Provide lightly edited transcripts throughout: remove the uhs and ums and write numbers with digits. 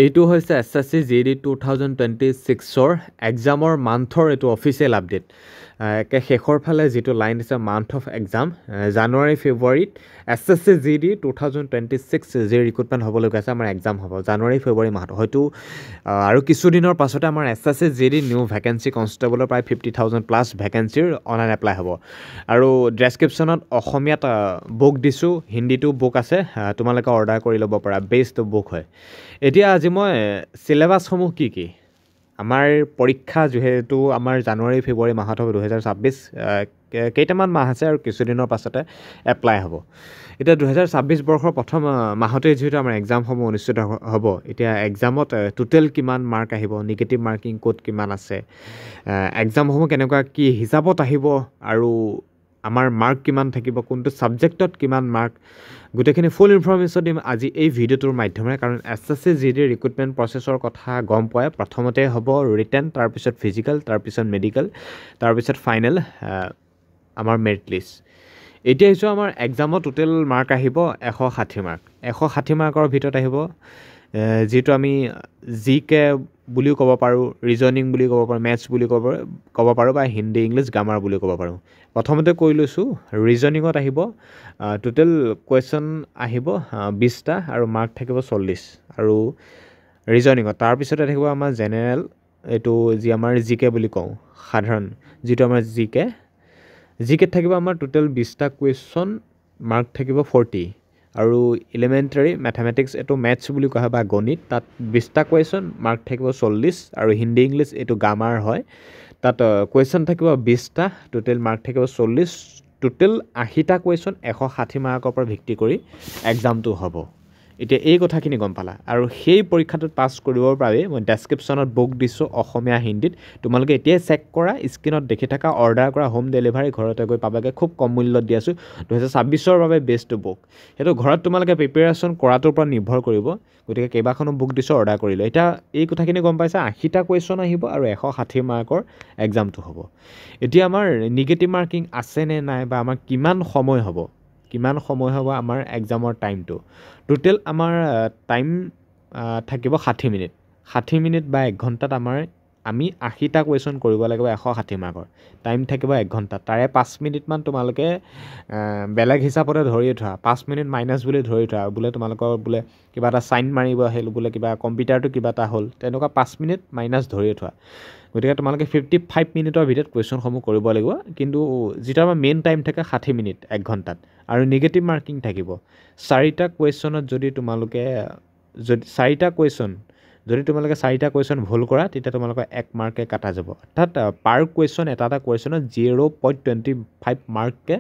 এইটো হৈছে SSC GD 2026ৰ এক্সামৰ মান্থৰ এইটো অফিচিয়েল আপডেট একে শেষৰ ফালে যিটো লাইন দিছে মান্থ অফ এক্সাম জানুৱাৰী ফেব্ৰুৱাৰীত SSC GD 2026 যি ৰিক্ৰুটমেণ্ট হ'বলগীয়া আছে আমাৰ এক্সাম হ'ব জানুৱাৰী ফেব্ৰুৱাৰী মাহত হয়তো আৰু কিছুদিনৰ পাছতে আমাৰ SSC GD নিউ ভেকেঞ্চি কনষ্টেবলৰ প্ৰায় 50,000 প্লাছ ভেকেঞ্চিৰ অনলাইন এপ্লাই হ'ব আৰু ডেছক্ৰিপশ্যনত অসমীয়াত বুক দিছোঁ হিন্দীটো বুক আছে তোমালোকে অৰ্ডাৰ কৰি ল'ব পাৰা বেষ্ট বুক হয় এতিয়া আজি মই চিলেবাছসমূহ কি আমাৰ পৰীক্ষা যিহেতু আমাৰ জানুৱাৰী ফেব্ৰুৱাৰী মাহত হ'ব 2026 কেইটামান মাহ আছে আৰু কিছুদিনৰ পাছতে এপ্লাই হ'ব এতিয়া 2026 বৰ্ষৰ প্ৰথম মাহতে যিহেতু আমাৰ এক্সামসমূহ অনুষ্ঠিত হ'ব এতিয়া এক্সামত টোটেল কিমান মাৰ্ক আহিব নিগেটিভ মাৰ্কিং ক'ত কিমান আছে এক্সামসমূহ কেনেকুৱা কি হিচাপত আহিব আৰু আমাৰ মাৰ্ক কিমান থাকিব কোনটো ছাবজেক্টত কিমান মাৰ্ক গোটেইখিনি ফুল ইনফৰমেশ্যন দিম আজি এই ভিডিঅ'টোৰ মাধ্যমেৰে কাৰণ SSC GD ৰিক্ৰুটমেণ্ট প্ৰচেছৰ কথা গম পোৱাই প্ৰথমতে হ'ব ৰিটেন তাৰপিছত ফিজিকেল তাৰপিছত মেডিকেল তাৰপিছত ফাইনেল আমাৰ মেৰিট লিষ্ট এতিয়া হৈছে আমাৰ এক্সামত টোটেল মাৰ্ক আহিব 160 মাৰ্ক 160 মাৰ্কৰ ভিতৰত আহিব যিটো আমি GK বুলিও ক'ব পাৰোঁ ৰিজনিং বুলি ক'ব পাৰোঁ মেথছ বুলি ক'ব পাৰোঁ বা হিন্দী ইংলিছ গ্ৰামাৰ বুলি ক'ব পাৰোঁ প্ৰথমতে কৈ লৈছোঁ ৰিজনিঙত আহিব টোটেল কুৱেশ্যন আহিব 20টা আৰু মাৰ্ক থাকিব 40 আৰু ৰিজনিঙত তাৰপিছতে থাকিব আমাৰ জেনেৰেল এইটো যি আমাৰ GK বুলি কওঁ সাধাৰণ যিটো আমাৰ GKত থাকিব আমাৰ টোটেল 20টা কুৱেশ্যন মাৰ্ক থাকিব 40 আৰু এলিমেণ্টাৰী মেথমেটিক্স এইটো মেথছ বুলি কোৱা হয় বা গণিত তাত 20টা কুৱেশ্যন মাৰ্ক থাকিব 40 আৰু হিন্দী ইংলিছ এইটো গ্ৰামাৰ হয় তাত কুৱেশ্যন থাকিব 20টা টোটেল মাৰ্ক থাকিব 40 টোটেল 80টা কুৱেশ্যন 160 মাৰ্কৰ পৰা ভিত্তি কৰি এক্সামটো হ'ব এতিয়া এই কথাখিনি গম পালা আৰু সেই পৰীক্ষাটোত পাছ কৰিবৰ বাবে মই ডেছক্ৰিপশ্যনত বুক দিছোঁ অসমীয়া হিন্দীত তোমালোকে এতিয়াই চেক কৰা স্ক্ৰীনত দেখি থকা অৰ্ডাৰ কৰা হোম ডেলিভাৰী ঘৰতে গৈ পাবাগে খুব কম মূল্যত দি আছোঁ 2026ৰ বাবে বেষ্ট বুক সেইটো ঘৰত তোমালোকে প্ৰিপেৰেশ্যন কৰাটোৰ পৰা নিৰ্ভৰ কৰিব গতিকে কেইবাখনো বুক দিছোঁ অৰ্ডাৰ কৰিলে এতিয়া এই কথাখিনি গম পাইছা 80টা কুৱেশ্যন আহিব আৰু 160 মাৰ্কৰ এক্সামটো হ'ব এতিয়া আমাৰ নিগেটিভ মাৰ্কিং আছে নে নাই বা আমাৰ কিমান সময় হ'ব আমাৰ এক্সামৰ টাইমটো টোটেল আমাৰ টাইম থাকিব 60 মিনিট বা 1 ঘণ্টাত আমি 80টা কুৱেশ্যন কৰিব লাগিব 160 মাৰ্কৰ টাইম থাকিব 1 ঘণ্টা তাৰে 5 মিনিটমান তোমালোকে বেলেগ হিচাপতে ধৰি থোৱা 5 মিনিট মাইনাছ বুলি ধৰি থোৱা বোলে তোমালোকৰ বোলে কিবা এটা চাইন মাৰিব আহিল বোলে কিবা কম্পিউটাৰটো কিবা এটা হ'ল তেনেকুৱা 5 মিনিট মাইনাছ ধৰি থোৱা গতিকে তোমালোকে 55 মিনিটৰ ভিতৰত কুৱেশ্যনসমূহ কৰিব লাগিব কিন্তু যিটো আমাৰ মেইন টাইম থাকে 60 মিনিট 1 ঘণ্টাত আৰু নিগেটিভ মাৰ্কিং থাকিব 4টা কুৱেশ্যনত যদি তোমালোকে 4টা কুৱেশ্যন ভুল কৰা তেতিয়া তোমালোকৰ 1 মাৰ্কে কাটা যাব অৰ্থাৎ পাৰ কুৱেশ্যন এটা কুৱেশ্যনত 0.25 মাৰ্ককে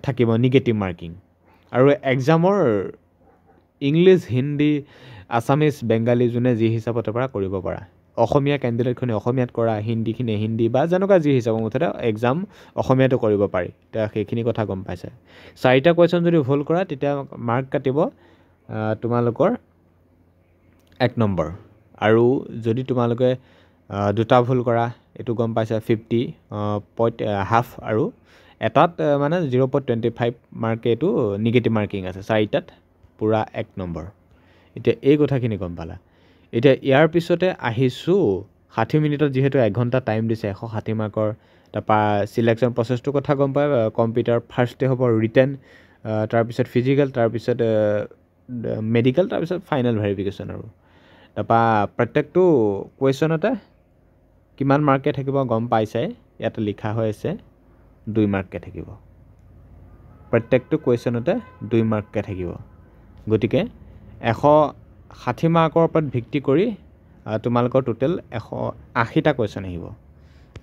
থাকিব নিগেটিভ মাৰ্কিং আৰু এক্সামৰ ইংলিছ হিন্দী আছামিজ বেংগালী যোনে যি হিচাপতে পৰা কৰিব পাৰা অসমীয়া কেণ্ডিডেটখিনি অসমীয়াত কৰা হিন্দীখিনি হিন্দী বা যেনেকুৱা যি হিচাপত মুঠতে এক্সাম অসমীয়াটো কৰিব পাৰি এতিয়া সেইখিনি কথা গম পাইছে 4টা কুৱেশ্যন যদি ভুল কৰা তেতিয়া মাৰ্ক কাটিব তোমালোকৰ 1 নম্বৰ আৰু যদি তোমালোকে 2টা ভুল কৰা এইটো গম পাইছা 50.5 আৰু এটাত মানে 0.25 মাৰ্কে এইটো নিগেটিভ মাৰ্কিং আছে 4টাত পুৰা 1 নম্বৰ এতিয়া এই কথাখিনি গম পালা এতিয়া ইয়াৰ পিছতে আহিছোঁ 60 মিনিটত যিহেতু 1 ঘণ্টা টাইম দিছে 160 মাৰ্কৰ তাৰপৰা চিলেকশ্যন প্ৰচেছটোৰ কথা গম পায় কম্পিউটাৰ ফাৰ্ষ্টে হ'ব ৰিটেন তাৰপিছত ফিজিকেল তাৰপিছত মেডিকেল তাৰপিছত ফাইনেল ভেৰিফিকেশ্যন আৰু তাৰপৰা প্ৰত্যেকটো কুৱেশ্যনতে কিমান মাৰ্কে থাকিব গম পাইছাই ইয়াতে লিখা হৈ আছে 2 মাৰ্ককে থাকিব প্ৰত্যেকটো কুৱেশ্যনতে 2 মাৰ্ককে থাকিব গতিকে 160 মাৰ্কৰ ওপৰত ভিত্তি কৰি তোমালোকৰ টোটেল 180টা কুৱেশ্যন আহিব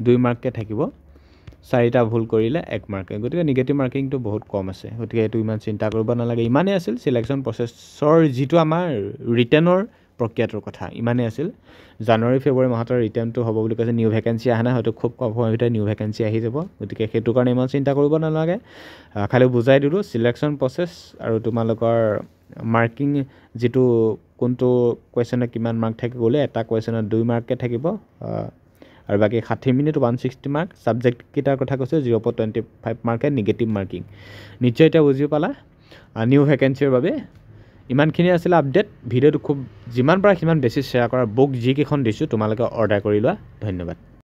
2 মাৰ্ককে থাকিব 4টা ভুল কৰিলে 1 মাৰ্কে গতিকে নিগেটিভ মাৰ্কিংটো বহুত কম আছে গতিকে এইটো ইমান চিন্তা কৰিব নালাগে ইমানেই আছিল চিলেকশ্যন প্ৰচেছৰ যিটো আমাৰ ৰিটেনৰ প্ৰক্ৰিয়াটোৰ কথা ইমানেই আছিল জানুৱাৰী ফেব্ৰুৱাৰী মাহত ৰিটেনটো হ'ব বুলি কৈছে নিউ ভেকেঞ্চি অহা নাই হয়তো খুব কম সময়ৰ ভিতৰত নিউ ভেকেঞ্চি আহি যাব গতিকে সেইটো কাৰণে ইমান চিন্তা কৰিব নালাগে খালি বুজাই দিলোঁ চিলেকশ্যন প্ৰচেছ আৰু তোমালোকৰ মাৰ্কিং যিটো কোনটো কুৱেশ্যনত কিমান মাৰ্ক থাকে গ'লে এটা কুৱেশ্যনত 2 মাৰ্ককে থাকিব আৰু বাকী 60 মিনিট 160 মাৰ্ক ছাবজেক্টকেইটাৰ কথা কৈছোঁ 0.25 মাৰ্কে নিগেটিভ মাৰ্কিং নিশ্চয় এতিয়া বুজি পালা নিউ ভেকেঞ্চিৰ বাবে ইমানখিনি আছিল আপডেট। ভিডিঅ'টো খুব যিমান পাৰা সিমান বেছি শ্বেয়াৰ কৰা। বুক যিকেইখন দিছোঁ তোমালোকে অৰ্ডাৰ কৰি লোৱা। ধন্যবাদ।